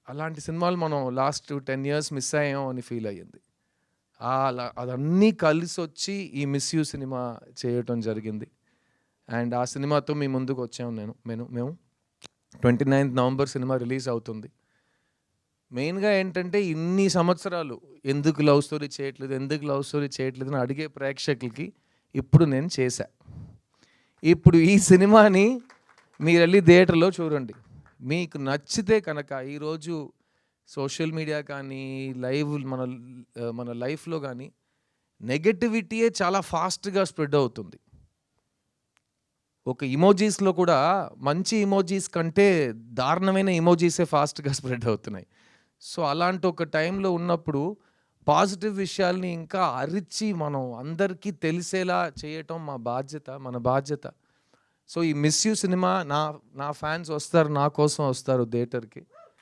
అలాంటి సినిమాలు మనం లాస్ట్ 10 ఇయర్స్ మిస్ అయ్యాం అని ఫీల్ అయ్యింది. అలా అదన్నీ కలిసొచ్చి ఈ 'మిస్ యూ' సినిమా చేయటం జరిగింది. అండ్ ఆ సినిమాతో మీ ముందుకు వచ్చాము మేము 29th నవంబర్ సినిమా రిలీజ్ అవుతుంది. మెయిన్‌గా ఏంటంటే ఇన్ని సంవత్సరాలు ఎందుకు లవ్ స్టోరీ చేయట్లేదు, ఎందుకు లవ్ స్టోరీ చేయట్లేదు అని అడిగే ప్రేక్షకులకి ఇప్పుడు నేను చేశా. ఇప్పుడు ఈ సినిమాని మీరెళ్ళి థియేటర్‌లో చూడండి. మీకు నచ్చితే కనుక ఈరోజు సోషల్ మీడియా కానీ, మన లైఫ్‌లో గానీ నెగటివిటీయే చాలా ఫాస్ట్‌గా స్ప్రెడ్ అవుతుంది. ఒక ఇమోజీస్‌లో కూడా మంచి ఇమోజీస్ కంటే దారుణమైన ఇమోజీసే ఫాస్ట్‌గా స్ప్రెడ్ అవుతున్నాయి. సో, అలాంటి ఒక టైంలో ఉన్నప్పుడు పాజిటివ్ విషయాల్ని ఇంకా అరిచి మనం అందరికీ తెలిసేలా చేయటం మన బాధ్యత. సో, ఈ 'మిస్ యూ' సినిమా నా ఫ్యాన్స్ వస్తారు, నా కోసం వస్తారు థియేటర్‌కి.